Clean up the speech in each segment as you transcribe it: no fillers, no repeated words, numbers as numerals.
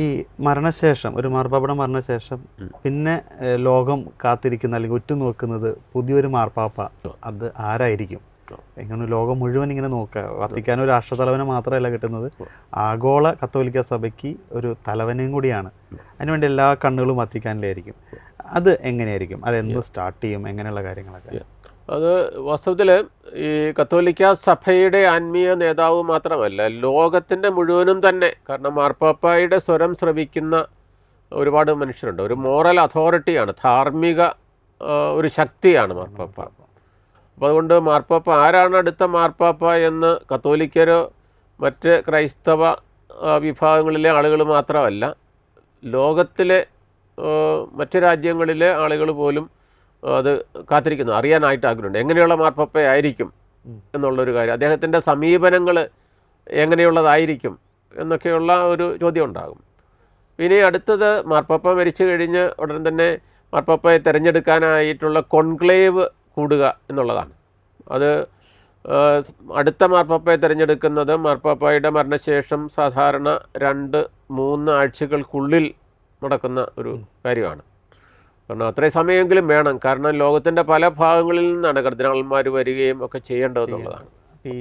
ഈ മരണശേഷം ഒരു മാർപ്പാപ്പയുടെ മരണശേഷം പിന്നെ ലോകം കാത്തിരിക്കുന്ന അല്ലെങ്കിൽ ഉറ്റുനോക്കുന്നത് പുതിയൊരു മാർപ്പാപ്പ അത് ആരായിരിക്കും? എങ്ങനെ ലോകം മുഴുവൻ ഇങ്ങനെ നോക്കുക. വത്തിക്കാൻ ഒരു രാഷ്ട്രതലവനെ മാത്രമല്ല കിട്ടുന്നത്, ആഗോള കത്തോലിക്ക സഭയ്ക്ക് ഒരു തലവനെയും കൂടിയാണ്. അതിനുവേണ്ടി എല്ലാ കണ്ണുകളും വത്തിക്കാനിലായിരിക്കും. അത് എങ്ങനെയായിരിക്കും? അതെന്ത് സ്റ്റാർട്ട് ചെയ്യും? എങ്ങനെയുള്ള കാര്യങ്ങളൊക്കെ? അത് വാസ്തവത്തിൽ ഈ കത്തോലിക്ക സഭയുടെ ആത്മീയ നേതാവ് മാത്രമല്ല, ലോകത്തിൻ്റെ മുഴുവനും തന്നെ. കാരണം മാർപ്പാപ്പായുടെ സ്വരം ശ്രവിക്കുന്ന ഒരുപാട് മനുഷ്യരുണ്ട്. ഒരു മോറൽ അതോറിറ്റിയാണ്, ധാർമ്മിക ഒരു ശക്തിയാണ് മാർപ്പാപ്പ. അപ്പോൾ അതുകൊണ്ട് മാർപ്പാപ്പ ആരാണ് അടുത്ത മാർപ്പാപ്പ എന്ന് കത്തോലിക്കരോ മറ്റ് ക്രൈസ്തവ വിഭാഗങ്ങളിലെ ആളുകൾ മാത്രമല്ല, ലോകത്തിലെ മറ്റ് രാജ്യങ്ങളിലെ ആളുകൾ പോലും അത് കാത്തിരിക്കുന്നു, അറിയാനായിട്ട് ആഗ്രഹമുണ്ട്. എങ്ങനെയുള്ള മാർപ്പാപ്പയായിരിക്കും എന്നുള്ളൊരു കാര്യം, അദ്ദേഹത്തിൻ്റെ സമീപനങ്ങൾ എങ്ങനെയുള്ളതായിരിക്കും എന്നൊക്കെയുള്ള ഒരു ചോദ്യം ഉണ്ടാകും. ഇനി അടുത്തത് മാർപ്പാപ്പ മരിച്ചു കഴിഞ്ഞ് ഉടൻ തന്നെ മാർപ്പാപ്പയെ തിരഞ്ഞെടുക്കാനായിട്ടുള്ള കോൺക്ലേവ് കൂടുക എന്നുള്ളതാണ്. അത് അടുത്ത മാർപ്പാപ്പയെ തിരഞ്ഞെടുക്കുന്നത് മാർപ്പാപ്പയുടെ മരണശേഷം സാധാരണ 2-3 ആഴ്ചകൾക്കുള്ളിൽ നടക്കുന്ന ഒരു കാര്യമാണ്. കാരണം അത്രയും സമയമെങ്കിലും വേണം. കാരണം ലോകത്തിൻ്റെ പല ഭാഗങ്ങളിൽ നിന്നാണ് കർദിനാൾമാർ വരികയും ഒക്കെ ചെയ്യേണ്ടതെന്നുള്ളതാണ്. ഈ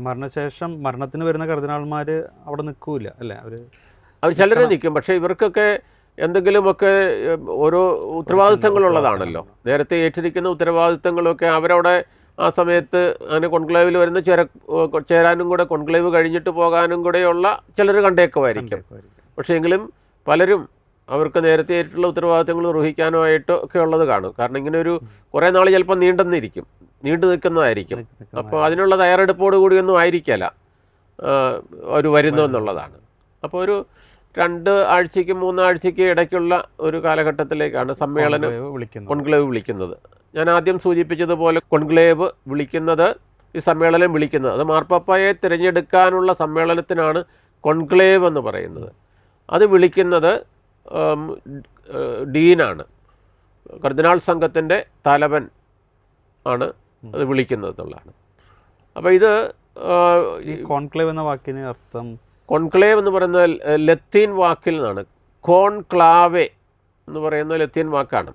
മരണശേഷം മരണത്തിന് വരുന്ന കർദിനാൾമാർ അവിടെ നിൽക്കൂല അല്ലേ? അവർ ചിലരെ നിൽക്കും. പക്ഷേ ഇവർക്കൊക്കെ എന്തെങ്കിലുമൊക്കെ ഓരോ ഉത്തരവാദിത്തങ്ങളുള്ളതാണല്ലോ. നേരത്തെ ഏറ്റിരിക്കുന്ന ഉത്തരവാദിത്തങ്ങളൊക്കെ അവരവിടെ ആ സമയത്ത് അങ്ങനെ കോൺക്ലേവിൽ വരുന്ന ചേരാനും കൂടെ, കോൺക്ലേവ് കഴിഞ്ഞിട്ട് പോകാനും കൂടെയുള്ള ചിലർ കണ്ടേക്കുമായിരിക്കും. പക്ഷേ എങ്കിലും പലരും അവർക്ക് നേരത്തെ ആയിട്ടുള്ള ഉത്തരവാദിത്തങ്ങൾ നിർവഹിക്കാനുമായിട്ട് ഒക്കെ ഉള്ളത് കാണും. കാരണം ഇങ്ങനെ ഒരു കുറേ നാൾ ചിലപ്പോൾ നീണ്ടു നിൽക്കുന്നതായിരിക്കും. അപ്പോൾ അതിനുള്ള തയ്യാറെടുപ്പോട് കൂടിയൊന്നും ആയിരിക്കില്ല അവർ വരുന്നു എന്നുള്ളതാണ്. അപ്പോൾ ഒരു 2 ആഴ്ചയ്ക്ക് 3 ആഴ്ചയ്ക്ക് ഇടയ്ക്കുള്ള ഒരു കാലഘട്ടത്തിലേക്കാണ് സമ്മേളനം കോൺക്ലേവ് വിളിക്കുന്നത്. ഞാൻ ആദ്യം സൂചിപ്പിച്ചതുപോലെ കോൺക്ലേവ് വിളിക്കുന്നത്, ഈ സമ്മേളനം വിളിക്കുന്നത്, അത് മാർപ്പാപ്പയെ തിരഞ്ഞെടുക്കാനുള്ള സമ്മേളനത്തിനാണ് കോൺക്ലേവ് എന്ന് പറയുന്നത്. അത് വിളിക്കുന്നത് ഡീനാണ്, കർദിനാൾ സംഘത്തിൻ്റെ തലവൻ ആണ് അത് വിളിക്കുന്നത് എന്നുള്ളതാണ്. അപ്പോൾ ഇത് ഈ കോൺക്ലേവ് എന്ന വാക്കിന് അർത്ഥം, കോൺക്ലേവ് എന്ന് പറയുന്ന ലത്തീൻ വാക്കിൽ നിന്നാണ്. കോൺക്ലാവെ എന്ന് പറയുന്ന ലത്തീൻ വാക്കാണ്.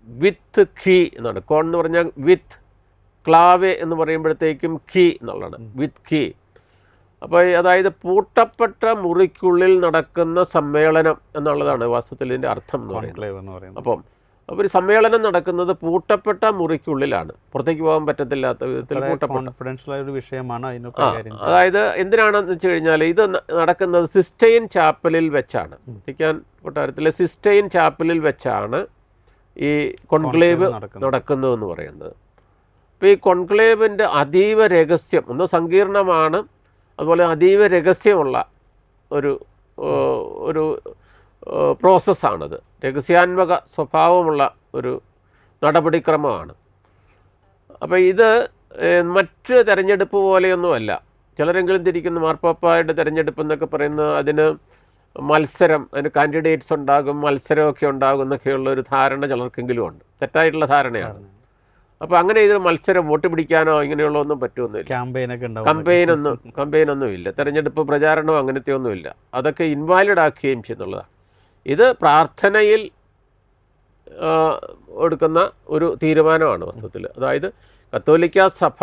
വിത്ത് കീ എന്നാണ്. കോൺ എന്ന് പറഞ്ഞാൽ വിത്ത്, ക്ലാവെ എന്ന് പറയുമ്പോഴത്തേക്കും കീ എന്നുള്ളതാണ്, വിത്ത് കീ. അപ്പോൾ അതായത് പൂട്ടപ്പെട്ട മുറിക്കുള്ളിൽ നടക്കുന്ന സമ്മേളനം എന്നുള്ളതാണ് വാസ്തവത്തിൽ ഇതിൻ്റെ അർത്ഥം എന്ന് പറയുന്നത്. അപ്പം ഒരു സമ്മേളനം നടക്കുന്നത് പൂട്ടപ്പെട്ട മുറിക്കുള്ളിലാണ്, പുറത്തേക്ക് പോകാൻ പറ്റത്തില്ലാത്ത വിധത്തിൽ ഒരു വിഷയമാണ്. അതായത് എന്തിനാണെന്ന് വെച്ച് കഴിഞ്ഞാൽ ഇത് നടക്കുന്നത് സിസ്റ്റൈൻ ചാപ്പലിൽ വെച്ചാണ്. വത്തിക്കാൻ കൊട്ടാരത്തിലെ സിസ്റ്റൈൻ ചാപ്പലിൽ വെച്ചാണ് ഈ കോൺക്ലേവ് നടക്കുന്നതെന്ന് പറയുന്നത്. അപ്പോൾ ഈ കോൺക്ലേവിൻ്റെ അതീവ രഹസ്യം, ഒന്ന് സങ്കീർണമാണ്, അതുപോലെ അതീവ രഹസ്യമുള്ള ഒരു പ്രോസസ്സാണത്. രഹസ്യാത്മക സ്വഭാവമുള്ള ഒരു നടപടിക്രമമാണ്. അപ്പോൾ ഇത് മറ്റ് തെരഞ്ഞെടുപ്പ് പോലെയൊന്നുമല്ല. ചിലരെങ്കിലും തിരിക്കുന്ന മാർപ്പാപ്പയുടെ തെരഞ്ഞെടുപ്പ് എന്നൊക്കെ പറയുന്നത് അതിന് മത്സരം, അതിന് കാൻഡിഡേറ്റ്സ് ഉണ്ടാകും, മത്സരമൊക്കെ ഉണ്ടാകും എന്നൊക്കെയുള്ള ഒരു ധാരണ ചിലർക്കെങ്കിലും ഉണ്ട്. തെറ്റായിട്ടുള്ള ധാരണയാണ്. അപ്പോൾ അങ്ങനെ ഇത് മത്സരം, വോട്ട് പിടിക്കാനോ ഇങ്ങനെയുള്ള ഒന്നും പറ്റുമൊന്നുമില്ല. കമ്പയിനൊന്നും ഇല്ല. തെരഞ്ഞെടുപ്പ് പ്രചാരണമോ അങ്ങനത്തെ ഒന്നുമില്ല. അതൊക്കെ ഇൻവാലിഡ് ആക്കുകയും ചെയ്യുന്നുള്ളതാണ്. ഇത് പ്രാർത്ഥനയിൽ എടുക്കുന്ന ഒരു തീരുമാനമാണ് വാസ്തവത്തിൽ. അതായത് കത്തോലിക്ക സഭ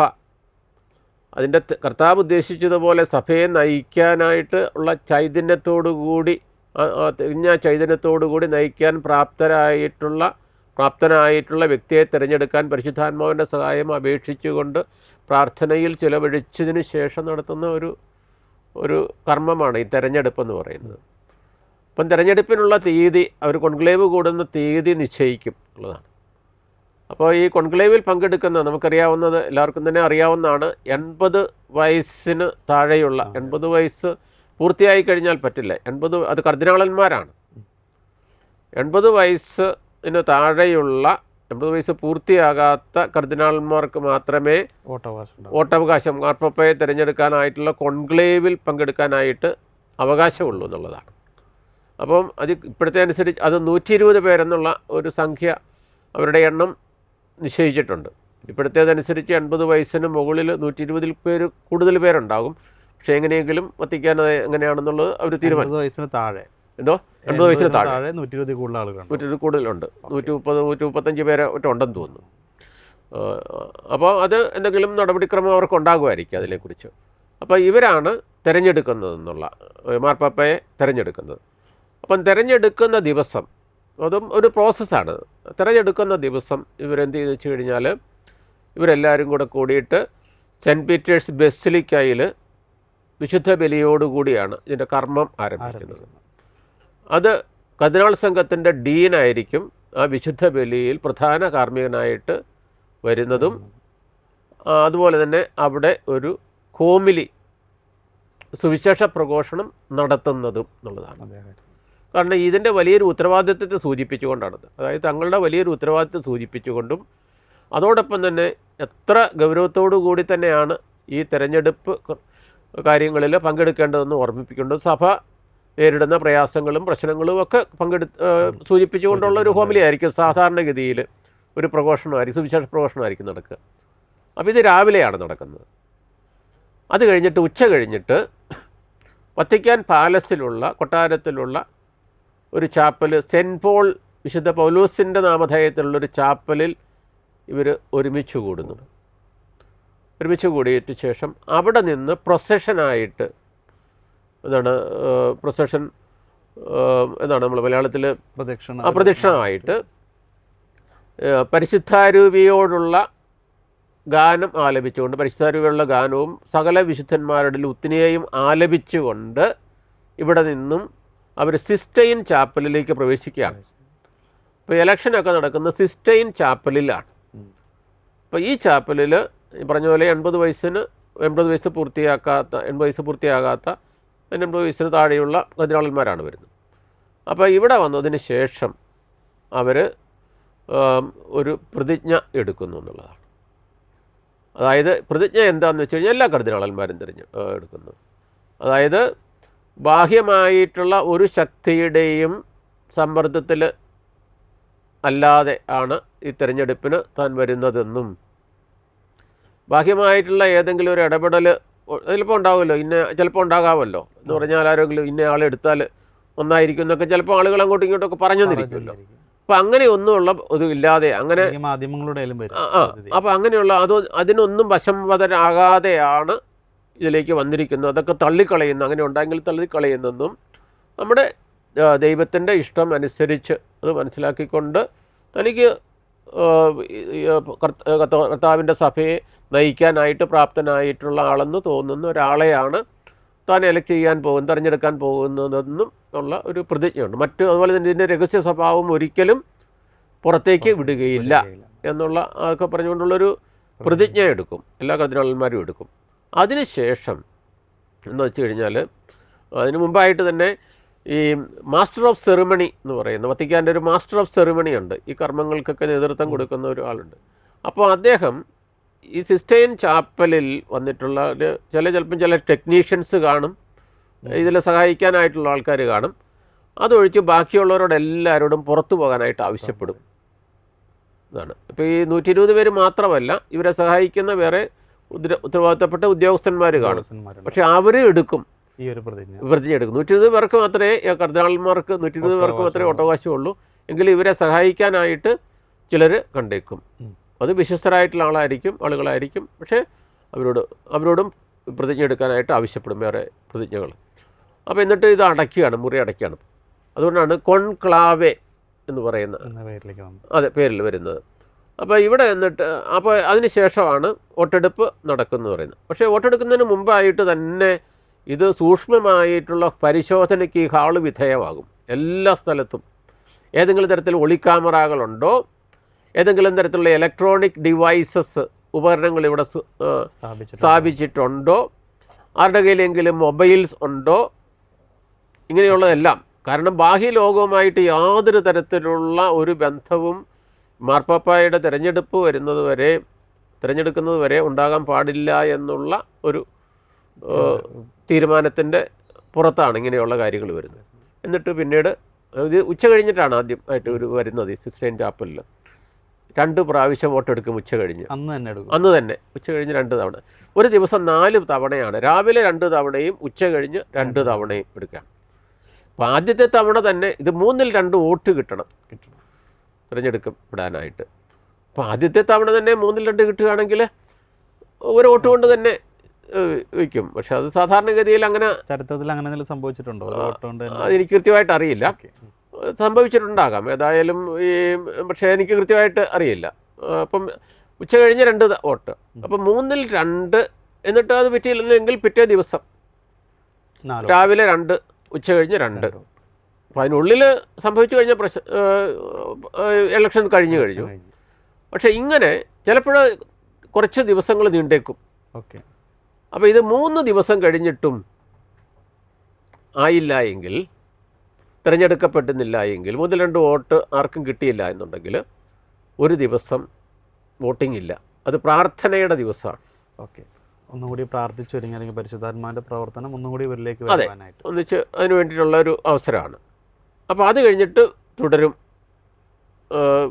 അതിൻ്റെ കർത്താവ് ഉദ്ദേശിച്ചതുപോലെ സഭയെ നയിക്കാനായിട്ട് ഉള്ള ചൈതന്യത്തോടുകൂടി, ചൈതന്യത്തോടുകൂടി നയിക്കാൻ പ്രാപ്തനായിട്ടുള്ള വ്യക്തിയെ തിരഞ്ഞെടുക്കാൻ പരിശുദ്ധാത്മാവിൻ്റെ സഹായം അപേക്ഷിച്ചുകൊണ്ട് പ്രാർത്ഥനയിൽ ചിലവഴിച്ചതിന് ശേഷം നടത്തുന്ന ഒരു കർമ്മമാണ് ഈ തെരഞ്ഞെടുപ്പെന്ന് പറയുന്നത്. അപ്പം തിരഞ്ഞെടുപ്പിനുള്ള തീയതി അവർ കോൺക്ലേവ് കൂടുന്ന തീയതി നിശ്ചയിക്കും എന്നുള്ളതാണ്. അപ്പോൾ ഈ കോൺക്ലേവിൽ പങ്കെടുക്കുന്ന, നമുക്കറിയാവുന്നത്, എല്ലാവർക്കും തന്നെ അറിയാവുന്നതാണ്, 80 വയസ്സിന് താഴെയുള്ള, 80 വയസ്സ് പൂർത്തിയായി കഴിഞ്ഞാൽ പറ്റില്ല. അത് കർദിനാളന്മാരാണ്. 80 വയസ്സിന് താഴെയുള്ള, 80 വയസ്സ് പൂർത്തിയാകാത്ത കർദിനാൾമാർക്ക് മാത്രമേ വോട്ടവകാശം, മാർപ്പാപ്പയെ തിരഞ്ഞെടുക്കാനായിട്ടുള്ള കോൺക്ലേവിൽ പങ്കെടുക്കാനായിട്ട് അവകാശമുള്ളൂ എന്നുള്ളതാണ്. അപ്പം അത് ഇപ്പോഴത്തെ അനുസരിച്ച് അത് 120 പേരെന്നുള്ള ഒരു സംഖ്യ അവരുടെ എണ്ണം നിശ്ചയിച്ചിട്ടുണ്ട്. ഇപ്പോഴത്തേതനുസരിച്ച് 80 വയസ്സിന് മുകളിൽ 120 പേര് കൂടുതൽ പേരുണ്ടാകും. പക്ഷേ എങ്ങനെയെങ്കിലും വത്തിക്കാൻ എങ്ങനെയാണെന്നുള്ളത് അവർ തീരുമാനിക്കും. 80 വയസ്സിന് താഴെ എന്തോ 80 വയസ്സിന് താഴെ 120 കൂടുതൽ ആളുകളുണ്ട്. 120 കൂടുതലുണ്ട്. 130 135 പേരെ ഉണ്ടെന്ന് തോന്നുന്നു. അപ്പോൾ അത് എന്തെങ്കിലും നടപടിക്രമം അവർക്ക് ഉണ്ടാകുമായിരിക്കും അതിനെക്കുറിച്ച്. അപ്പോൾ ഇവരാണ് തിരഞ്ഞെടുക്കുന്നതെന്നുള്ള മാർപ്പാപ്പയെ തിരഞ്ഞെടുക്കുന്നത്. അപ്പം തിരഞ്ഞെടുക്കുന്ന ദിവസം അതും ഒരു പ്രോസസ്സാണ്. തിരഞ്ഞെടുക്കുന്ന ദിവസം ഇവരെന്ത് ചെയ്തെന്ന് വെച്ച് കഴിഞ്ഞാൽ ഇവരെല്ലാവരും കൂടെ കൂടിയിട്ട് സെൻറ്റ് പീറ്റേഴ്സ് ബസിലിക്കയിൽ വിശുദ്ധ ബലിയോടുകൂടിയാണ് ഇതിൻ്റെ കർമ്മം ആരംഭിക്കുന്നത്. അത് കർദിനാൾ സംഘത്തിൻ്റെ ഡീനായിരിക്കും ആ വിശുദ്ധ ബലിയിൽ പ്രധാന കാർമ്മികനായിട്ട് വരുന്നതും അതുപോലെ തന്നെ അവിടെ ഒരു ഹോമിലി സുവിശേഷ പ്രഘോഷണം നടത്തുന്നതും എന്നുള്ളതാണ്. കാരണം ഇതിൻ്റെ വലിയൊരു ഉത്തരവാദിത്വത്തെ സൂചിപ്പിച്ചുകൊണ്ടാണത്. അതായത് തങ്ങളുടെ വലിയൊരു ഉത്തരവാദിത്വം സൂചിപ്പിച്ചുകൊണ്ടും അതോടൊപ്പം തന്നെ എത്ര ഗൗരവത്തോടു കൂടി തന്നെയാണ് ഈ തെരഞ്ഞെടുപ്പ് കാര്യങ്ങളിൽ പങ്കെടുക്കേണ്ടതെന്ന് ഓർമ്മിപ്പിക്കേണ്ടത്. സഭ നേരിടുന്ന പ്രയാസങ്ങളും പ്രശ്നങ്ങളും ഒക്കെ സൂചിപ്പിച്ചുകൊണ്ടുള്ള ഒരു ഹോമിലി ആയിരിക്കും സാധാരണഗതിയിൽ ഒരു പ്രഘോഷണമായിരിക്കും, സുവിശേഷ പ്രഘോഷണമായിരിക്കും നടക്കുക. അപ്പോൾ ഇത് രാവിലെയാണ് നടക്കുന്നത്. അത് കഴിഞ്ഞിട്ട് ഉച്ച കഴിഞ്ഞിട്ട് വത്തിക്കാൻ പാലസിലുള്ള കൊട്ടാരത്തിലുള്ള ഒരു ചാപ്പൽ, സെൻറ്റ് പോൾ വിശുദ്ധ പൗലോസിൻ്റെ നാമധേയത്തിലുള്ളൊരു ചാപ്പലിൽ ഇവർ ഒരുമിച്ച് കൂടുന്നു. ഒരുമിച്ച് കൂടിയിട്ട് ശേഷം അവിടെ നിന്ന് പ്രൊസഷനായിട്ട് പ്രൊസഷൻ എന്താണ് നമ്മൾ മലയാളത്തിൽ പ്രദക്ഷിണമായിട്ട് പരിശുദ്ധാരൂപിയോടുള്ള ഗാനം ആലപിച്ചുകൊണ്ട്, പരിശുദ്ധാരൂപിയുള്ള ഗാനവും സകല വിശുദ്ധന്മാരുടെ ഉത്തിനെയും ആലപിച്ചുകൊണ്ട് ഇവിടെ നിന്നും അവർ സിസ്റ്റൈൻ ചാപ്പലിലേക്ക് പ്രവേശിക്കുകയാണ്. ഇപ്പോൾ ഇലക്ഷനൊക്കെ നടക്കുന്ന സിസ്റ്റൈൻ ചാപ്പലിലാണ്. അപ്പോൾ ഈ ചാപ്പലിൽ പറഞ്ഞ പോലെ 80 വയസ്സ് പൂർത്തിയാകാത്ത 80 വയസ്സിന് താഴെയുള്ള കർദിനാളന്മാരാണ് വരുന്നത്. അപ്പോൾ ഇവിടെ വന്നതിന് ശേഷം അവർ ഒരു പ്രതിജ്ഞ എടുക്കുന്നു എന്നുള്ളതാണ്. അതായത് പ്രതിജ്ഞ എന്താണെന്ന് വെച്ച് കഴിഞ്ഞാൽ എല്ലാ കർദിനാളന്മാരും എടുക്കുന്നു. അതായത് ബാഹ്യമായിട്ടുള്ള ഒരു ശക്തിയുടെയും സമ്മർദ്ദത്തിൽ അല്ലാതെ ആണ് ഈ തിരഞ്ഞെടുപ്പിന് താൻ വരുന്നതെന്നും, ബാഹ്യമായിട്ടുള്ള ഏതെങ്കിലും ഒരു ഇടപെടൽ ചിലപ്പോൾ ഉണ്ടാവുമല്ലോ, ചിലപ്പോൾ ഉണ്ടാകാമല്ലോ എന്ന് പറഞ്ഞാൽ ആരെങ്കിലും ഇന്ന ആളെ എടുത്താൽ ഒന്നായിരിക്കും എന്നൊക്കെ ചിലപ്പോൾ ആളുകൾ അങ്ങോട്ടും ഇങ്ങോട്ടൊക്കെ പറഞ്ഞെന്നിരിക്കുമല്ലോ. അപ്പം അങ്ങനെയൊന്നുമുള്ള ഇത് ഇല്ലാതെ അങ്ങനെ അപ്പം അങ്ങനെയുള്ള അതിനൊന്നും വശംവദരാകാതെയാണ് ഇതിലേക്ക് വന്നിരിക്കുന്നത്. അതൊക്കെ തള്ളിക്കളയുന്നു, അങ്ങനെ ഉണ്ടെങ്കിൽ തള്ളിക്കളയുന്നെന്നും നമ്മുടെ ദൈവത്തിൻ്റെ ഇഷ്ടം അനുസരിച്ച് അത് മനസ്സിലാക്കിക്കൊണ്ട് തനിക്ക് കർത്താവിൻ്റെ സഭയെ നയിക്കാനായിട്ട് പ്രാപ്തനായിട്ടുള്ള ആളെന്ന് തോന്നുന്ന ഒരാളെയാണ് താൻ എലക്ട് ചെയ്യാൻ തിരഞ്ഞെടുക്കാൻ പോകുന്നതെന്നും ഉള്ള ഒരു പ്രതിജ്ഞയുണ്ട്. അതുപോലെ തന്നെ ഇതിൻ്റെ രഹസ്യ സ്വഭാവം ഒരിക്കലും പുറത്തേക്ക് വിടുകയില്ല എന്നുള്ള അതൊക്കെ പറഞ്ഞുകൊണ്ടുള്ളൊരു പ്രതിജ്ഞ എടുക്കും, എല്ലാ കർദിനാളന്മാരും എടുക്കും. അതിനുശേഷം എന്ന് വെച്ച് കഴിഞ്ഞാൽ അതിന് മുമ്പായിട്ട് തന്നെ ഈ മാസ്റ്റർ ഓഫ് സെറിമണി എന്ന് പറയുന്ന വത്തിക്കാൻ്റെ ഒരു മാസ്റ്റർ ഓഫ് സെറിമണി ഉണ്ട്. ഈ കർമ്മങ്ങൾക്കൊക്കെ നേതൃത്വം കൊടുക്കുന്ന ഒരാളുണ്ട്. അപ്പോൾ അദ്ദേഹം ഈ സിസ്റ്റൈൻ ചാപ്പലിൽ വന്നിട്ടുള്ള ചിലപ്പം ചില ടെക്നീഷ്യൻസ് കാണും, ഇതിൽ സഹായിക്കാനായിട്ടുള്ള ആൾക്കാർ കാണും. അതൊഴിച്ച് ബാക്കിയുള്ളവരോട് എല്ലാവരോടും പുറത്തു പോകാനായിട്ട് ആവശ്യപ്പെടും. ഇതാണ്. ഇപ്പോൾ ഈ 120 പേര് മാത്രമല്ല, ഇവരെ സഹായിക്കുന്ന വേറെ ഉത്തരവാദിത്തപ്പെട്ട ഉദ്യോഗസ്ഥന്മാർ കാണും. പക്ഷെ അവർ എടുക്കും ഈ ഒരു പ്രതിജ്ഞ എടുക്കും. 120 പേർക്ക് മാത്രമേ കർദിനാളന്മാർക്ക് 120 പേർക്ക് മാത്രമേ അവകാശമുള്ളൂ. എങ്കിലും ഇവരെ സഹായിക്കാനായിട്ട് ചിലർ കണ്ടേക്കും. അത് വിശ്വസ്തരായിട്ടുള്ള ആളുകളായിരിക്കും. പക്ഷേ അവരോടും പ്രതിജ്ഞ എടുക്കാനായിട്ട് ആവശ്യപ്പെടും വേറെ പ്രതിജ്ഞകൾ. അപ്പോൾ എന്നിട്ട് ഇത് മുറി അടയ്ക്കുകയാണ്. അതുകൊണ്ടാണ് കോൺക്ലാവെ എന്ന് പറയുന്ന പേരിൽ വരുന്നത്. അപ്പോൾ ഇവിടെ എന്നിട്ട് അപ്പോൾ അതിന് ശേഷമാണ് വോട്ടെടുപ്പ് നടക്കുന്നത് പറയുന്നത്. പക്ഷേ വോട്ടെടുക്കുന്നതിന് മുമ്പായിട്ട് തന്നെ ഇത് സൂക്ഷ്മമായിട്ടുള്ള പരിശോധനയ്ക്ക് ഈ ഹാള് വിധേയമാകും. എല്ലാ സ്ഥലത്തും ഏതെങ്കിലും തരത്തിൽ ഒളിക്യാമറകളുണ്ടോ, ഏതെങ്കിലും തരത്തിലുള്ള ഇലക്ട്രോണിക് ഡിവൈസസ് ഉപകരണങ്ങൾ ഇവിടെ സ്ഥാപിച്ചിട്ടുണ്ടോ, ആരുടെ കയ്യിലെങ്കിലും മൊബൈൽസ് ഉണ്ടോ, ഇങ്ങനെയുള്ളതെല്ലാം. കാരണം ബാഹ്യ ലോകവുമായിട്ട് യാതൊരു തരത്തിലുള്ള ഒരു ബന്ധവും മാർപ്പാപ്പായുടെ തിരഞ്ഞെടുക്കുന്നത് വരെ ഉണ്ടാകാൻ പാടില്ല എന്നുള്ള ഒരു തീരുമാനത്തിൻ്റെ പുറത്താണ് ഇങ്ങനെയുള്ള കാര്യങ്ങൾ വരുന്നത്. എന്നിട്ട് പിന്നീട് ഇത് ഉച്ച കഴിഞ്ഞിട്ടാണ് ആദ്യമായിട്ട് വരുന്നത്. ഈ സിസ്റ്റൈൻ ചാപ്പലിൽ 2 പ്രാവശ്യം വോട്ടെടുക്കും ഉച്ച കഴിഞ്ഞ്. അന്ന് തന്നെ ഉച്ച കഴിഞ്ഞ് 2 തവണ. ഒരു ദിവസം 4 തവണയാണ്. രാവിലെ 2 തവണയും ഉച്ച കഴിഞ്ഞ് 2 തവണയും എടുക്കാം. അപ്പോൾ ആദ്യത്തെ തവണ തന്നെ ഇത് 2/3 വോട്ട് കിട്ടണം തിരഞ്ഞെടുക്കപ്പെടാനായിട്ട്. അപ്പോൾ ആദ്യത്തെ തവണ തന്നെ 2/3 കിട്ടുകയാണെങ്കിൽ ഒരു വോട്ട് കൊണ്ട് തന്നെ വയ്ക്കും. പക്ഷെ അത് സാധാരണഗതിയിൽ അങ്ങനെ ചരിത്രത്തിൽ അങ്ങനെ സംഭവിച്ചിട്ടുണ്ടോ? അതെനിക്ക് കൃത്യമായിട്ട് അറിയില്ല. സംഭവിച്ചിട്ടുണ്ടാകാം ഏതായാലും. പക്ഷേ എനിക്ക് കൃത്യമായിട്ട് അറിയില്ല. അപ്പം ഉച്ച കഴിഞ്ഞ് 2 വോട്ട്, അപ്പം 2/3. എന്നിട്ട് അത് പറ്റിയില്ലെങ്കിൽ പിറ്റേ ദിവസം രാവിലെ 2, ഉച്ച കഴിഞ്ഞ് 2. അപ്പോൾ അതിനുള്ളിൽ സംഭവിച്ചു കഴിഞ്ഞ ഇലക്ഷൻ കഴിഞ്ഞു. പക്ഷേ ഇങ്ങനെ ചിലപ്പോൾ കുറച്ച് ദിവസങ്ങൾ നീണ്ടേക്കും. അപ്പോൾ ഇത് 3 ദിവസം കഴിഞ്ഞിട്ടും ആയില്ല എങ്കിൽ, തിരഞ്ഞെടുക്കപ്പെടുന്നില്ല എങ്കിൽ, 2 വോട്ട് ആർക്കും കിട്ടിയില്ല എന്നുണ്ടെങ്കിൽ ഒരു ദിവസം വോട്ടിംഗ് ഇല്ല. അത് പ്രാർത്ഥനയുടെ ദിവസമാണ്. ഒന്നുകൂടി പ്രാർത്ഥിച്ചു ഒരുങ്ങി, അല്ലെങ്കിൽ പരിശുദ്ധാത്മാവിൻ്റെ പ്രവർത്തനം ഒന്നുകൂടി ഇവരിലേക്ക് അതെ, ഒന്നിച്ച് അതിന് വേണ്ടിയിട്ടുള്ള ഒരു അവസരമാണ്. അപ്പോൾ അത് കഴിഞ്ഞിട്ട് തുടരും,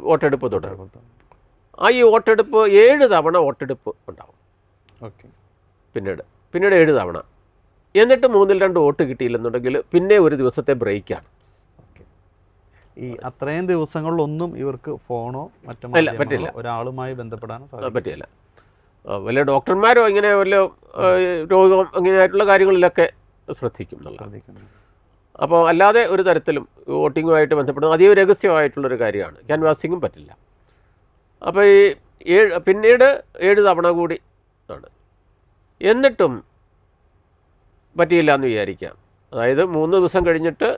വോട്ടെടുപ്പ് തുടരും. ഈ വോട്ടെടുപ്പ് 7 തവണ വോട്ടെടുപ്പ് ഉണ്ടാവും. പിന്നീട് 7 തവണ. എന്നിട്ട് 2/3 വോട്ട് കിട്ടിയില്ലെന്നുണ്ടെങ്കിൽ പിന്നെ ഒരു ദിവസത്തെ ബ്രേക്കാണ്. ഈ അത്രയും ദിവസങ്ങളിലൊന്നും ഇവർക്ക് ഫോണോ മറ്റോ പറ്റില്ല, ഒരാളുമായി ബന്ധപ്പെടാൻ പറ്റില്ല. വല്ല ഡോക്ടർമാരോ ഇങ്ങനെ വല്ല രോഗം അങ്ങനെയായിട്ടുള്ള കാര്യങ്ങളിലൊക്കെ ശ്രദ്ധിക്കും എന്നുള്ളത്. അപ്പോൾ അല്ലാതെ ഒരു തരത്തിലും വോട്ടിങ്ങുമായിട്ട് ബന്ധപ്പെടുന്ന അതീവ രഹസ്യമായിട്ടുള്ളൊരു കാര്യമാണ്. ക്യാൻവാസിങ്ങും പറ്റില്ല. അപ്പോൾ പിന്നീട് 7 തവണ കൂടി ആണ്. എന്നിട്ടും പറ്റിയില്ല എന്ന് വിചാരിക്കാം. അതായത് 3 ദിവസം കഴിഞ്ഞിട്ട്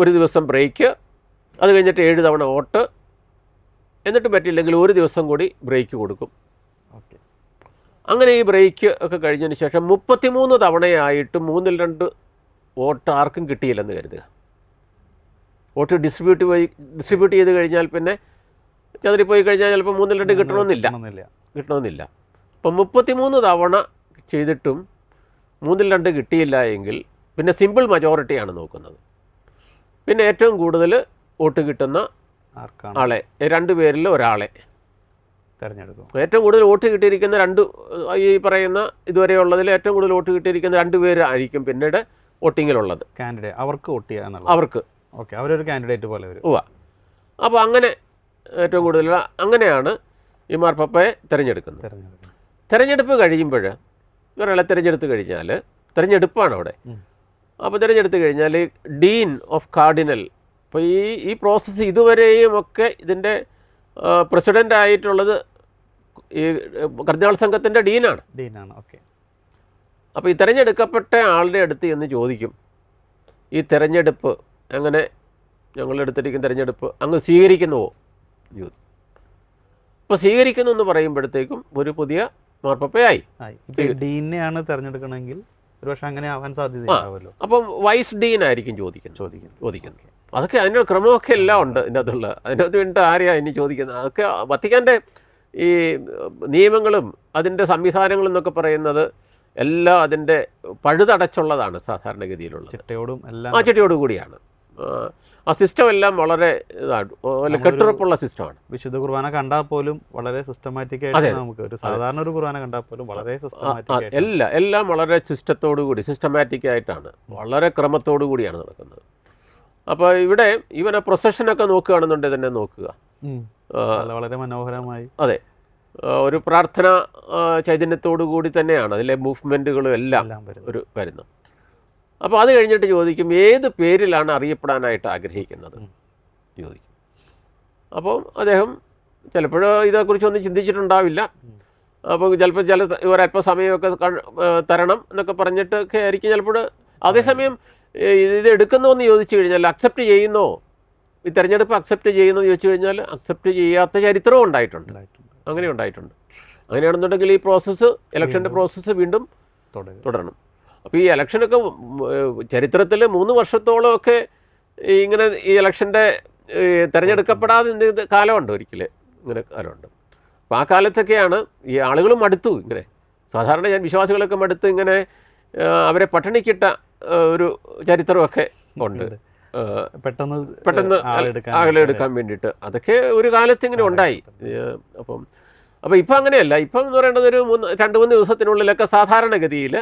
ഒരു ദിവസം ബ്രേക്ക്, അത് കഴിഞ്ഞിട്ട് 7 തവണ വോട്ട്, എന്നിട്ട് പറ്റിയില്ലെങ്കിൽ ഒരു ദിവസം കൂടി ബ്രേക്ക് കൊടുക്കും. അങ്ങനെ ഈ ബ്രേക്ക് ഒക്കെ കഴിഞ്ഞതിന് ശേഷം 33 തവണയായിട്ട് 2/3 വോട്ട് ആർക്കും കിട്ടിയില്ലെന്ന് കരുതുക. വോട്ട് ഡിസ്ട്രിബ്യൂട്ട് ചെയ്ത് കഴിഞ്ഞാൽ പിന്നെ ചതിരിപ്പോയി കഴിഞ്ഞാൽ ചിലപ്പോൾ 2/3 കിട്ടണമെന്നില്ല. അപ്പം 33 തവണ ചെയ്തിട്ടും 2/3 കിട്ടിയില്ല എങ്കിൽ പിന്നെ സിമ്പിൾ മജോറിറ്റിയാണ് നോക്കുന്നത്. പിന്നെ ഏറ്റവും കൂടുതൽ വോട്ട് കിട്ടുന്ന ആളെ, 2 പേരിൽ ഒരാളെ തിരഞ്ഞെടുക്കും. ഏറ്റവും കൂടുതൽ വോട്ട് കിട്ടിയിരിക്കുന്ന ഈ പറയുന്ന ഇതുവരെയുള്ളതിൽ ഏറ്റവും കൂടുതൽ വോട്ട് കിട്ടിയിരിക്കുന്ന 2 പേരായിരിക്കും പിന്നീട് വോട്ടിങ്ങിലുള്ളത്. കാൻഡിഡേറ്റ് അവർക്ക് വോട്ട് ചെയ്യാൻ, അവർക്ക് അവരൊരു കാൻഡിഡേറ്റ് പോലെ വരും. അപ്പോൾ അങ്ങനെ ഏറ്റവും കൂടുതൽ അങ്ങനെയാണ് ഈ മാർപ്പാപ്പയെ തിരഞ്ഞെടുക്കുന്നത്. തിരഞ്ഞെടുപ്പ് കഴിയുമ്പോൾ ഒരാളെ തിരഞ്ഞെടുത്ത് കഴിഞ്ഞാൽ, തിരഞ്ഞെടുപ്പാണ് അവിടെ. അപ്പോൾ തിരഞ്ഞെടുത്ത് കഴിഞ്ഞാൽ ഡീൻ ഓഫ് കാർഡിനൽ, അപ്പോൾ ഈ പ്രോസസ്സ് ഇതുവരെയും ഒക്കെ ഇതിൻ്റെ പ്രസിഡൻ്റ് ആയിട്ടുള്ളത് ഈ കർദിനാൾ സംഘത്തിൻ്റെ ഡീനാണ്. അപ്പോൾ ഈ തിരഞ്ഞെടുക്കപ്പെട്ട ആളുടെ അടുത്ത് എന്ന് ചോദിക്കും, ഈ തിരഞ്ഞെടുപ്പ് എങ്ങനെ, ഞങ്ങളെടുത്തിരിക്കുന്ന തിരഞ്ഞെടുപ്പ് അങ്ങ് സ്വീകരിക്കുന്നുവോ? അപ്പോൾ സ്വീകരിക്കുന്നു എന്ന് പറയുമ്പോഴത്തേക്കും ഒരു പുതിയ മാർപ്പാപ്പയായി. ഡീനെയാണ് തിരഞ്ഞെടുക്കണമെങ്കിൽ ഒരുപക്ഷെ അങ്ങനെ ആവാൻ സാധ്യതയുണ്ടാവുമല്ലോ. അപ്പം വൈസ് ഡീൻ ആയിരിക്കും ചോദിക്കുന്നത്. അതൊക്കെ അതിൻ്റെ ക്രമമൊക്കെ എല്ലാം ഉണ്ട് അതിനകത്തുള്ള. അതിനകത്ത് വേണ്ടിയിട്ട് ആരെയാണ് ഇനി ചോദിക്കുന്നത്? അതൊക്കെ വത്തിക്കാൻ്റെ ഈ നിയമങ്ങളും അതിൻ്റെ സംവിധാനങ്ങളും എന്നൊക്കെ പറയുന്നത് എല്ലാം അതിൻ്റെ പഴുതടച്ചുള്ളതാണ് സാധാരണഗതിയിലുള്ള. ചിട്ടയോടു കൂടിയാണ്. ആ സിസ്റ്റം എല്ലാം വളരെ കെട്ടുറപ്പുള്ള സിസ്റ്റമാണ്. വിശുദ്ധ കുർബാന കണ്ടാൽ പോലും വളരെ സിസ്റ്റമാറ്റിക് ആയിട്ട്, നമുക്ക് ഒരു സാധാരണ ഒരു കുർബാന കണ്ടാൽ പോലും വളരെ സിസ്റ്റമാറ്റിക്, എല്ലാം വളരെ സിസ്റ്റമാറ്റിക് ആയിട്ടാണ്, വളരെ ക്രമത്തോടു കൂടിയാണ് നടക്കുന്നത്. അപ്പോൾ ഇവിടെ ഈവൻ പ്രൊസഷനൊക്കെ നോക്കുകയാണെന്നുണ്ടെങ്കിൽ തന്നെ നോക്കുക, വളരെ മനോഹരമായി. അതെ, ഒരു പ്രാർത്ഥന ചൈതന്യത്തോടു കൂടി തന്നെയാണ് അതിലെ മൂവ്മെൻറ്റുകളും എല്ലാം വരുന്നത്. അപ്പോൾ അത് കഴിഞ്ഞിട്ട് ചോദിക്കും, ഏത് പേരിലാണ് അറിയപ്പെടാനായിട്ട് ആഗ്രഹിക്കുന്നത് ചോദിക്കും. അപ്പോൾ അദ്ദേഹം ചിലപ്പോഴും ഇതേക്കുറിച്ചൊന്നും ചിന്തിച്ചിട്ടുണ്ടാവില്ല. അപ്പോൾ ചിലപ്പോൾ ഒരല്പ സമയമൊക്കെ തരണം എന്നൊക്കെ പറഞ്ഞിട്ടൊക്കെ ആയിരിക്കും ചിലപ്പോൾ. അതേസമയം ഇത് എടുക്കുന്നോ എന്ന് ചോദിച്ചു കഴിഞ്ഞാൽ, അക്സെപ്റ്റ് ചെയ്യുന്നോ, ഈ തിരഞ്ഞെടുപ്പ് അക്സെപ്റ്റ് ചെയ്യുന്നോ എന്ന് ചോദിച്ചു കഴിഞ്ഞാൽ അക്സെപ്റ്റ് ചെയ്യാത്ത ചരിത്രവും ഉണ്ടായിട്ടുണ്ട്. അങ്ങനെ ഉണ്ടായിട്ടുണ്ട്. അങ്ങനെയാണെന്നുണ്ടെങ്കിൽ ഈ പ്രോസസ്സ്, ഇലക്ഷൻ്റെ പ്രോസസ്സ് വീണ്ടും തുടരണം. അപ്പോൾ ഈ ഇലക്ഷനൊക്കെ ചരിത്രത്തിൽ 3 വർഷത്തോളമൊക്കെ ഇങ്ങനെ ഈ ഇലക്ഷൻ്റെ തിരഞ്ഞെടുക്കപ്പെടാതെ കാലമുണ്ട്, ഒരിക്കലും ഇങ്ങനെ കാലമുണ്ട്. അപ്പോൾ ആ കാലത്തൊക്കെയാണ് ഈ ആളുകളും മടുത്തു. ഇങ്ങനെ സാധാരണ വിശ്വാസികളൊക്കെ മടുത്ത് ഇങ്ങനെ അവരെ പട്ടിണിക്കിട്ട ഒരു ചരിത്രമൊക്കെ ഉണ്ട്, പെട്ടെന്ന് ആളെടുക്കാൻ വേണ്ടിയിട്ട്. അതൊക്കെ ഒരു കാലത്ത് ഇങ്ങനെ ഉണ്ടായി. അപ്പോൾ ഇപ്പം അങ്ങനെയല്ല. ഇപ്പം എന്ന് പറയുന്നത് ഒരു 2-3 ദിവസത്തിനുള്ളിലൊക്കെ സാധാരണഗതിയിൽ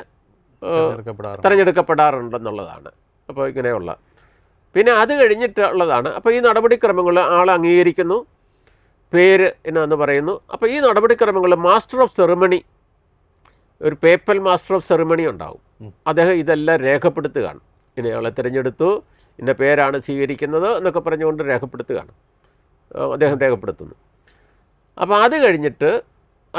തിരഞ്ഞെടുക്കപ്പെടാറുണ്ടെന്നുള്ളതാണ്. അപ്പോൾ ഇങ്ങനെയുള്ള പിന്നെ അത് കഴിഞ്ഞിട്ടുള്ളതാണ്. അപ്പോൾ ഈ നടപടിക്രമങ്ങൾ ആൾ അംഗീകരിക്കുന്നു, പേര് എന്ന് പറയുന്നു. അപ്പോൾ ഈ നടപടിക്രമങ്ങൾ മാസ്റ്റർ ഓഫ് സെറിമണി, ഒരു പേപ്പൽ മാസ്റ്റർ ഓഫ് സെറിമണി ഉണ്ടാവും. അദ്ദേഹം ഇതെല്ലാം രേഖപ്പെടുത്തുകയാണ്. ഇന്നയാളെ തിരഞ്ഞെടുത്തു, ഇന്ന പേരാണ് സ്വീകരിക്കുന്നത് എന്നൊക്കെ പറഞ്ഞുകൊണ്ട് രേഖപ്പെടുത്തുകയാണ്. അദ്ദേഹം രേഖപ്പെടുത്തുന്നു. അപ്പോൾ അത് കഴിഞ്ഞിട്ട്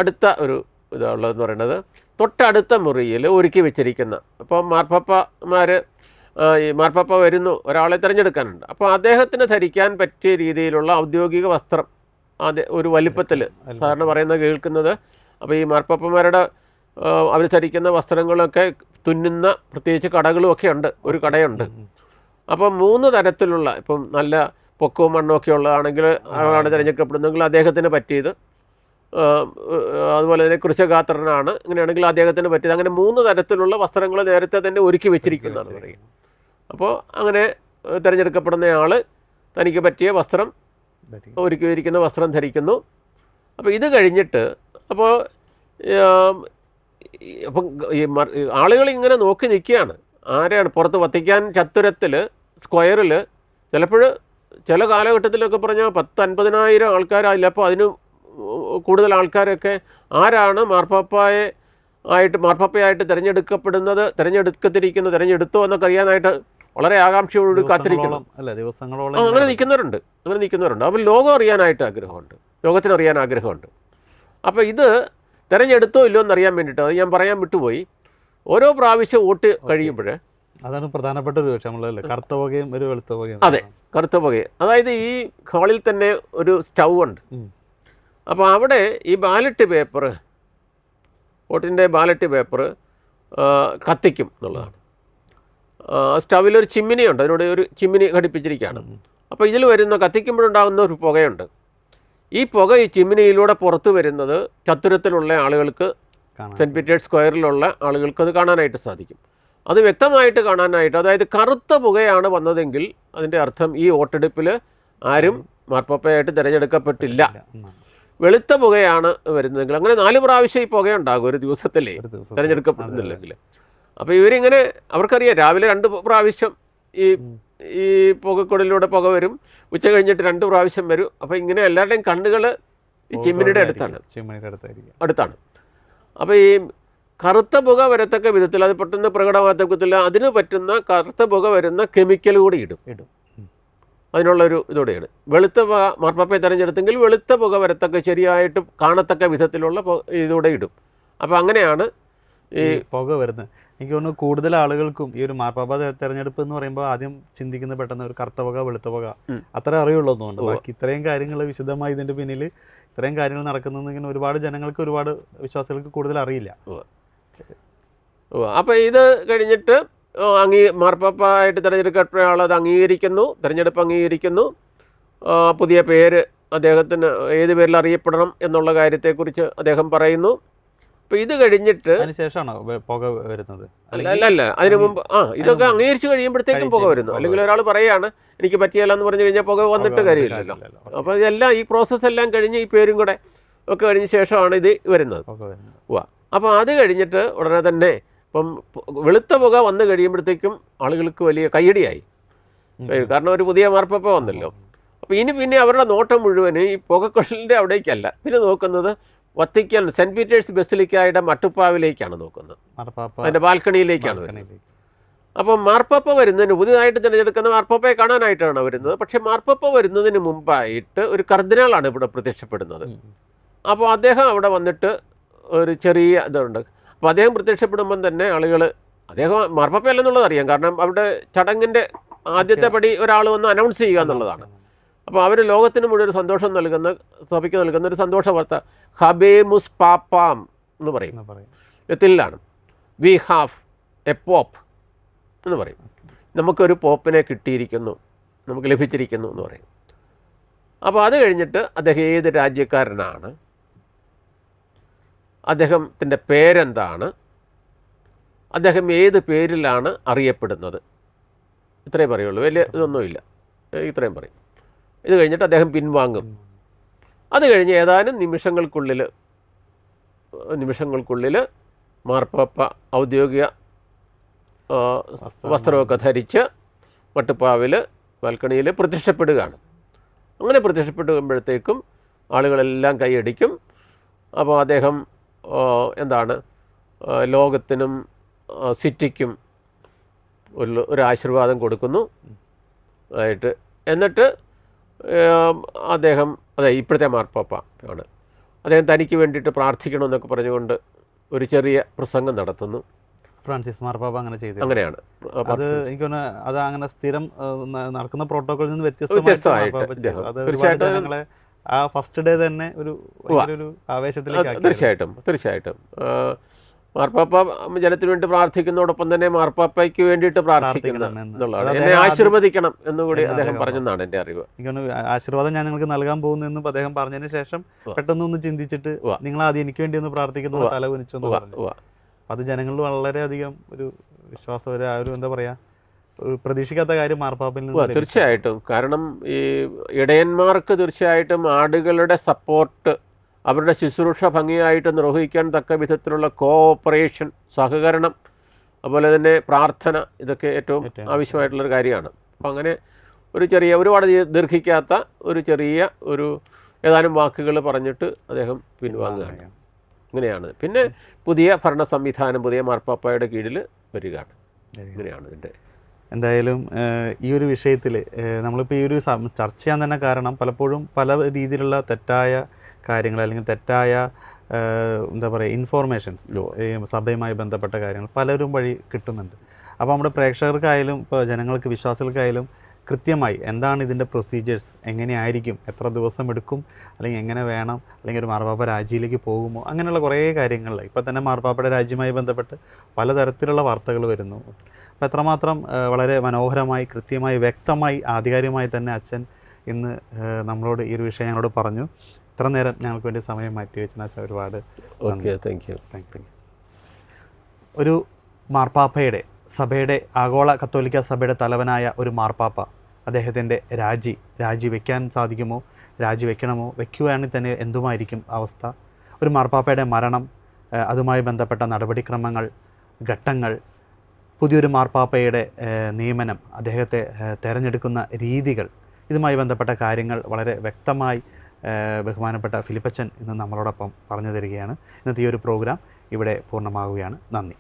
അടുത്ത ഒരു ഇതുള്ളതെന്ന് പറയുന്നത് തൊട്ടടുത്ത മുറിയിൽ ഒരുക്കി വെച്ചിരിക്കുന്ന, അപ്പോൾ ഈ മാർപ്പാപ്പ വരുന്നു, ഒരാളെ തിരഞ്ഞെടുക്കാനുണ്ട്. അപ്പോൾ അദ്ദേഹത്തിന് ധരിക്കാൻ പറ്റിയ രീതിയിലുള്ള ഔദ്യോഗിക വസ്ത്രം ഒരു വലിപ്പത്തിൽ സാറിന് പറയുന്നത് കേൾക്കുന്നത്. അപ്പോൾ ഈ മാർപ്പാപ്പമാരുടെ അവർ ധരിക്കുന്ന വസ്ത്രങ്ങളൊക്കെ തുന്നുന്ന പ്രത്യേകിച്ച് കടകളുമൊക്കെ ഉണ്ട്, ഒരു കടയുണ്ട്. അപ്പം 3 തരത്തിലുള്ള, ഇപ്പം നല്ല പൊക്കവും മണ്ണൊക്കെ ഉള്ളതാണെങ്കിൽ ആളാണ് തിരഞ്ഞെടുക്കപ്പെടുന്നതെങ്കിൽ അദ്ദേഹത്തിന് പറ്റിയത്, അതുപോലെ തന്നെ കൃശഗാത്രനാണ് ഇങ്ങനെയാണെങ്കിൽ അദ്ദേഹത്തിന് പറ്റിയത്, അങ്ങനെ 3 തരത്തിലുള്ള വസ്ത്രങ്ങൾ നേരത്തെ തന്നെ ഒരുക്കി വെച്ചിരിക്കുന്നതാണ് പറയുക. അപ്പോൾ അങ്ങനെ തിരഞ്ഞെടുക്കപ്പെടുന്നയാൾ തനിക്ക് പറ്റിയ വസ്ത്രം, ഒരുക്കി ഇരിക്കുന്ന വസ്ത്രം ധരിക്കുന്നു. അപ്പോൾ ഇത് കഴിഞ്ഞിട്ട് അപ്പം ഈ ആളുകൾ ഇങ്ങനെ നോക്കി നിൽക്കുകയാണ്. ആരെയാണ് പുറത്ത് വത്തിക്കാൻ ചത്തുരത്തിൽ സ്ക്വയറിൽ ചിലപ്പോൾ ചില കാലഘട്ടത്തിലൊക്കെ പറഞ്ഞാൽ 10-50,000 ആൾക്കാരായില്ല. അപ്പോൾ അതിന് കൂടുതൽ ആൾക്കാരൊക്കെ ആരാണ് മാർപ്പാപ്പയായിട്ട് തിരഞ്ഞെടുത്തോ എന്നൊക്കെ അറിയാനായിട്ട് വളരെ ആകാംക്ഷയോട് കാത്തിരിക്കുന്നു. അങ്ങനെ നിൽക്കുന്നവരുണ്ട്. അപ്പോൾ ലോകം അറിയാനായിട്ട് ആഗ്രഹമുണ്ട്, ലോകത്തിന് അറിയാൻ ആഗ്രഹമുണ്ട്. അപ്പോൾ ഇത് തിരഞ്ഞെടുത്തോ ഇല്ലയോ എന്നറിയാൻ വേണ്ടിയിട്ട്, അത് ഞാൻ പറയാൻ വിട്ടുപോയി, ഓരോ പ്രാവശ്യം വോട്ട് കഴിയുമ്പോൾ അതാണ് പ്രധാനപ്പെട്ട ഒരു വിഷയം, കറുത്ത പുകയും ഒരു വെളുത്ത പുകയും. അതെ, കറുത്ത പുകയും. അതായത് ഈ ഹാളിൽ തന്നെ ഒരു സ്റ്റൗ ഉണ്ട്. അപ്പോൾ അവിടെ ഈ ബാലറ്റ് പേപ്പർ, വോട്ടിൻ്റെ ബാലറ്റ് പേപ്പർ കത്തിക്കും എന്നുള്ളതാണ്. സ്റ്റൗവിലൊരു ചിമ്മിനിയുണ്ട്, അതിനോട് ഒരു ചിമ്മിനി ഘടിപ്പിച്ചിരിക്കുകയാണ്. അപ്പോൾ ഇതിൽ വരുന്ന കത്തിക്കുമ്പോഴുണ്ടാകുന്ന ഒരു പുകയുണ്ട്. ഈ പുക ഈ ചിമ്മിനിയിലൂടെ പുറത്തു വരുന്നത് ചത്തുരത്തിലുള്ള ആളുകൾക്ക്, സെൻറ്റ് പീറ്റേഴ്സ് സ്ക്വയറിലുള്ള ആളുകൾക്ക് അത് കാണാനായിട്ട് സാധിക്കും. അത് വ്യക്തമായിട്ട് കാണാനായിട്ട്, അതായത് കറുത്ത പുകയാണ് വന്നതെങ്കിൽ അതിൻ്റെ അർത്ഥം ഈ വോട്ടെടുപ്പിൽ ആരും മാർപ്പാപ്പയായിട്ട് തിരഞ്ഞെടുക്കപ്പെട്ടില്ല. വെളുത്ത പുകയാണ് വരുന്നതെങ്കിൽ, അങ്ങനെ 4 പ്രാവശ്യം ഈ പുകയുണ്ടാകും ഒരു ദിവസത്തിലേ തിരഞ്ഞെടുക്കപ്പെടുന്നില്ലെങ്കിൽ. അപ്പോൾ ഇവരിങ്ങനെ, അവർക്കറിയാം രാവിലെ 2 പ്രാവശ്യം ഈ പുകക്കുടലിലൂടെ പുക വരും, ഉച്ച കഴിഞ്ഞിട്ട് 2 പ്രാവശ്യം വരും. അപ്പോൾ ഇങ്ങനെ എല്ലാവരുടെയും കണ്ണുകൾ ഈ ചിമ്മിനിയുടെ അടുത്താണ്. അപ്പോൾ ഈ കറുത്ത പുക വരത്തക്ക വിധത്തിൽ, അത് പെട്ടെന്ന് പ്രകടമാകത്തക്കത്തില്ല, അതിന് പറ്റുന്ന കറുത്ത പുക വരുന്ന കെമിക്കൽ കൂടി ഇടും. അതിനുള്ളൊരു ഇതോടെ ഇടും. വെളുത്ത പുക മാർപ്പാപ്പയെ തിരഞ്ഞെടുത്തെങ്കിൽ വെളുത്ത പുക വരത്തക്ക ശരിയായിട്ട് കാണത്തക്ക വിധത്തിലുള്ള ഇതോടെ ഇടും. അപ്പോൾ അങ്ങനെയാണ് ഈ പുക വരുന്നത്. എനിക്ക് തോന്നുന്നു കൂടുതൽ ആളുകൾക്കും ഈ ഒരു മാർപ്പാപ്പ തെരഞ്ഞെടുപ്പ് എന്ന് പറയുമ്പോൾ ആദ്യം ചിന്തിക്കുന്ന പെട്ടെന്ന് ഒരു കറുത്ത പുക വെളുത്ത പുക അത്ര അറിയുള്ളൂ എന്നുണ്ട്. ബാക്കി ഇത്രയും കാര്യങ്ങൾ വിശദമായി ഇതിൻ്റെ പിന്നിൽ ഇത്രയും കാര്യങ്ങൾ നടക്കുന്നതെന്ന് ഒരുപാട് ജനങ്ങൾക്ക്, ഒരുപാട് വിശ്വാസികൾക്ക് കൂടുതൽ അറിയില്ല. അപ്പോൾ ഇത് കഴിഞ്ഞിട്ട് മാർപ്പാപ്പയായിട്ട് തിരഞ്ഞെടുക്കപ്പെട്ട ആളത് അംഗീകരിക്കുന്നു, തിരഞ്ഞെടുപ്പ് അംഗീകരിക്കുന്നു. പുതിയ പേര് അദ്ദേഹത്തിന് ഏത് പേരിൽ അറിയപ്പെടണം എന്നുള്ള കാര്യത്തെക്കുറിച്ച് അദ്ദേഹം പറയുന്നു. അപ്പോൾ ഇത് കഴിഞ്ഞിട്ട് അതിനുശേഷമാണോ പുക വരുന്നത്? അല്ല, അതിന് മുമ്പ് ഇതൊക്കെ അംഗീകരിച്ച് കഴിയുമ്പോഴത്തേക്കും പുക വരുന്നു. അല്ലെങ്കിൽ ഒരാൾ പറയുകയാണ് എനിക്ക് പറ്റിയല്ല എന്ന് പറഞ്ഞു കഴിഞ്ഞാൽ പുക വന്നിട്ട് കാര്യമില്ലല്ലോ. അപ്പോൾ ഇതെല്ലാം ഈ പ്രോസസ്സ് എല്ലാം കഴിഞ്ഞ് ഈ പേരും കൂടെ ഒക്കെ കഴിഞ്ഞ ശേഷമാണ് ഇത് വരുന്നത്. അപ്പോൾ അത് കഴിഞ്ഞിട്ട് ഉടനെ തന്നെ ഇപ്പം വെളുത്ത പുക വന്നു കഴിയുമ്പോഴത്തേക്കും ആളുകൾക്ക് വലിയ കയ്യടിയായി. കാരണം ഒരു പുതിയ മാർപ്പാപ്പ വന്നല്ലോ. അപ്പോൾ പിന്നെ അവരുടെ നോട്ടം മുഴുവൻ ഈ പുകക്കുഴലിൻ്റെ അവിടേക്കല്ല, പിന്നെ നോക്കുന്നത് വത്തിക്കാൻ സെൻറ്റ് പീറ്റേഴ്സ് ബസിലിക്കയുടെ മട്ടുപ്പാവിലേക്കാണ് നോക്കുന്നത്, അതിൻ്റെ ബാൽക്കണിയിലേക്കാണ് വരുന്നത്. അപ്പം മാർപ്പാപ്പ വരുന്നതിന്, പുതിയതായിട്ട് തിരഞ്ഞെടുക്കുന്ന മാർപ്പാപ്പയെ കാണാനായിട്ടാണ് വരുന്നത്. പക്ഷേ മാർപ്പാപ്പ വരുന്നതിന് മുമ്പായിട്ട് ഒരു കർദിനാളാണ് ഇവിടെ പ്രത്യക്ഷപ്പെടുന്നത്. അപ്പോൾ അദ്ദേഹം അവിടെ വന്നിട്ട് ഒരു ചെറിയ ഇതുണ്ട്. അപ്പോൾ അദ്ദേഹം പ്രത്യക്ഷപ്പെടുമ്പം തന്നെ ആളുകൾ, അദ്ദേഹം മാർപ്പാപ്പയല്ലെന്നുള്ളത് അറിയാം, കാരണം അവിടെ ചടങ്ങിൻ്റെ ആദ്യത്തെ പടി ഒരാൾ വന്ന് അനൗൺസ് ചെയ്യുക എന്നുള്ളതാണ്. അപ്പോൾ അവർ ലോകത്തിന് മുഴുവൻ ഒരു സന്തോഷം നൽകുന്ന, സഭയ്ക്ക് നൽകുന്ന ഒരു സന്തോഷ വാർത്ത, ഹബേമുസ് പാപ്പാം എന്ന് പറയും, ലത്തിനിലാണ്. വി ഹാവ് എ പോപ്പ് എന്ന് പറയും. നമുക്കൊരു പോപ്പിനെ കിട്ടിയിരിക്കുന്നു, നമുക്ക് ലഭിച്ചിരിക്കുന്നു എന്ന് പറയും. അപ്പോൾ അത് കഴിഞ്ഞിട്ട് അദ്ദേഹം ഏത് രാജ്യക്കാരനാണ്, അദ്ദേഹത്തിൻ്റെ പേരെന്താണ്, അദ്ദേഹം ഏത് പേരിലാണ് അറിയപ്പെടുന്നത്, ഇത്രയും പറയുള്ളൂ. വലിയ ഇതൊന്നുമില്ല, ഇത്രയും പറയും. ഇത് കഴിഞ്ഞിട്ട് അദ്ദേഹം പിൻവാങ്ങും. അത് കഴിഞ്ഞ് ഏതാനും നിമിഷങ്ങൾക്കുള്ളിൽ മാർപ്പാപ്പ ഔദ്യോഗിക വസ്ത്രമൊക്കെ ധരിച്ച് മട്ടുപ്പാവിൽ ബാൽക്കണിയിൽ പ്രത്യക്ഷപ്പെടുകയാണ്. അങ്ങനെ പ്രത്യക്ഷപ്പെടുമ്പോഴത്തേക്കും ആളുകളെല്ലാം കൈയടിക്കും. അപ്പോൾ അദ്ദേഹം എന്താണ് ലോകത്തിനും സിറ്റിക്കും ഒരു ആശീർവാദം കൊടുക്കുന്നു ആയിട്ട്. എന്നിട്ട് അദ്ദേഹം ഇപ്പോഴത്തെ മാർപ്പാപ്പ ആണ്, അദ്ദേഹം തനിക്ക് വേണ്ടിയിട്ട് പ്രാർത്ഥിക്കണമെന്നൊക്കെ പറഞ്ഞുകൊണ്ട് ഒരു ചെറിയ പ്രസംഗം നടത്തുന്നു. ഫ്രാൻസിസ് മാർപ്പാപ്പ അങ്ങനെ ചെയ്തു. അങ്ങനെയാണ് അത് എനിക്ക് തോന്നുന്നു അത് അങ്ങനെ സ്ഥിരം നടക്കുന്ന പ്രോട്ടോകോളിൽ നിന്ന് വ്യത്യസ്തമായിട്ട് ജനങ്ങളെ ആ ഫസ്റ്റ് ഡേ തന്നെ ഒരു ആവേശത്തിലേക്ക്. തീർച്ചയായിട്ടും മാർപ്പാപ്പ ജനത്തിന് വേണ്ടി പ്രാർത്ഥിക്കുന്നതോടൊപ്പം തന്നെ മാർപ്പാപ്പയ്ക്ക് വേണ്ടിയിട്ട് പ്രാർത്ഥിക്കണം എന്നുള്ളതാണ്. എന്നെ ആശീർവദിക്കണം എന്നുകൂടി അദ്ദേഹം പറഞ്ഞെന്നാണ് എൻ്റെ അറിവ്. ആശീർവാദം ഞാൻ നിങ്ങൾക്ക് നൽകാൻ പോകുന്നു എന്നും അദ്ദേഹം പറഞ്ഞതിന് ശേഷം പെട്ടെന്നൊന്ന് ചിന്തിച്ചിട്ട് നിങ്ങൾ ആദ്യം എനിക്ക് വേണ്ടി ഒന്ന് പ്രാർത്ഥിക്കുന്നു തല കുനിച്ചു എന്ന് പറഞ്ഞു. അത് ജനങ്ങളിൽ വളരെയധികം ഒരു വിശ്വാസം, ഒരു എന്താ പറയുക, ഒരു പ്രതീക്ഷിക്കാത്ത കാര്യം മാർപ്പാപ്പയിൽ നിന്ന്. തീർച്ചയായിട്ടും. കാരണം ഈ ഇടയന്മാർക്ക് തീർച്ചയായിട്ടും ആടുകളുടെ സപ്പോർട്ട്, അവരുടെ ശുശ്രൂഷ ഭംഗിയായിട്ട് നിർവഹിക്കാൻ തക്ക വിധത്തിലുള്ള കോഓപ്പറേഷൻ, സഹകരണം, അതുപോലെ തന്നെ പ്രാർത്ഥന, ഇതൊക്കെ ഏറ്റവും ആവശ്യമായിട്ടുള്ളൊരു കാര്യമാണ്. അപ്പം അങ്ങനെ ഒരു ചെറിയ, ഒരുപാട് ദീർഘിക്കാത്ത ഒരു ചെറിയ ഏതാനും വാക്കുകൾ പറഞ്ഞിട്ട് അദ്ദേഹം പിൻവാങ്ങുകയാണ്. ഇങ്ങനെയാണ് പിന്നെ പുതിയ ഭരണ സംവിധാനം പുതിയ മാർപ്പാപ്പയുടെ കീഴിൽ വരികയാണ്. ഇങ്ങനെയാണ് ഇതിൻ്റെ. എന്തായാലും ഈ ഒരു വിഷയത്തിൽ നമ്മളിപ്പോൾ ഈ ഒരു ചർച്ച ചെയ്യാൻ തന്നെ കാരണം പലപ്പോഴും പല രീതിയിലുള്ള തെറ്റായ കാര്യങ്ങൾ അല്ലെങ്കിൽ തെറ്റായ എന്താ പറയുക ഇൻഫോർമേഷൻസ് സഭയുമായി ബന്ധപ്പെട്ട കാര്യങ്ങൾ പലരും വഴി കിട്ടുന്നുണ്ട്. അപ്പോൾ നമ്മുടെ പ്രേക്ഷകർക്കായാലും ഇപ്പോൾ ജനങ്ങൾക്ക്, വിശ്വാസികൾക്കായാലും കൃത്യമായി എന്താണ് ഇതിൻ്റെ പ്രൊസീജിയേഴ്സ്, എങ്ങനെയായിരിക്കും, എത്ര ദിവസം എടുക്കും, അല്ലെങ്കിൽ എങ്ങനെ വേണം, അല്ലെങ്കിൽ ഒരു മാർപ്പാപ്പ രാജിയിലേക്ക് പോകുമോ, അങ്ങനെയുള്ള കുറേ കാര്യങ്ങളിൽ ഇപ്പോൾ തന്നെ മാർപ്പാപ്പയുടെ രാജ്യവുമായി ബന്ധപ്പെട്ട് പലതരത്തിലുള്ള വാർത്തകൾ വരുന്നു. അപ്പോൾ എത്രമാത്രം വളരെ മനോഹരമായി, കൃത്യമായി, വ്യക്തമായി, ആധികാരികമായി തന്നെ അച്ഛൻ ഇന്ന് നമ്മളോട് ഈ ഒരു വിഷയം ഞങ്ങളോട് പറഞ്ഞു. ഇത്ര നേരം ഞങ്ങൾക്ക് വേണ്ടി സമയം മാറ്റി വെച്ചാൽ അച്ഛൻ ഒരുപാട് താങ്ക് യു. ഒരു മാർപ്പാപ്പയുടെ, സഭയുടെ, ആഗോള കത്തോലിക്ക സഭയുടെ തലവനായ ഒരു മാർപ്പാപ്പ അദ്ദേഹത്തിൻ്റെ രാജി വയ്ക്കാൻ സാധിക്കുമോ, രാജി വയ്ക്കണമോ, വയ്ക്കുകയാണെങ്കിൽ തന്നെ എന്തുമായിരിക്കും അവസ്ഥ, ഒരു മാർപ്പാപ്പയുടെ മരണം, അതുമായി ബന്ധപ്പെട്ട നടപടിക്രമങ്ങൾ, ഘട്ടങ്ങൾ, പുതിയൊരു മാർപ്പാപ്പയുടെ നിയമനം, അദ്ദേഹത്തെ തിരഞ്ഞെടുക്കുന്ന രീതികൾ, ഇതുമായി ബന്ധപ്പെട്ട കാര്യങ്ങൾ വളരെ വ്യക്തമായി ബഹുമാനപ്പെട്ട ഫിലിപ്പച്ചൻ ഇന്ന് നമ്മളോടൊപ്പം പറഞ്ഞു തരികയാണ്. ഇന്നത്തെ ഈ ഒരു പ്രോഗ്രാം ഇവിടെ പൂർണ്ണമാവുകയാണ്. നന്ദി.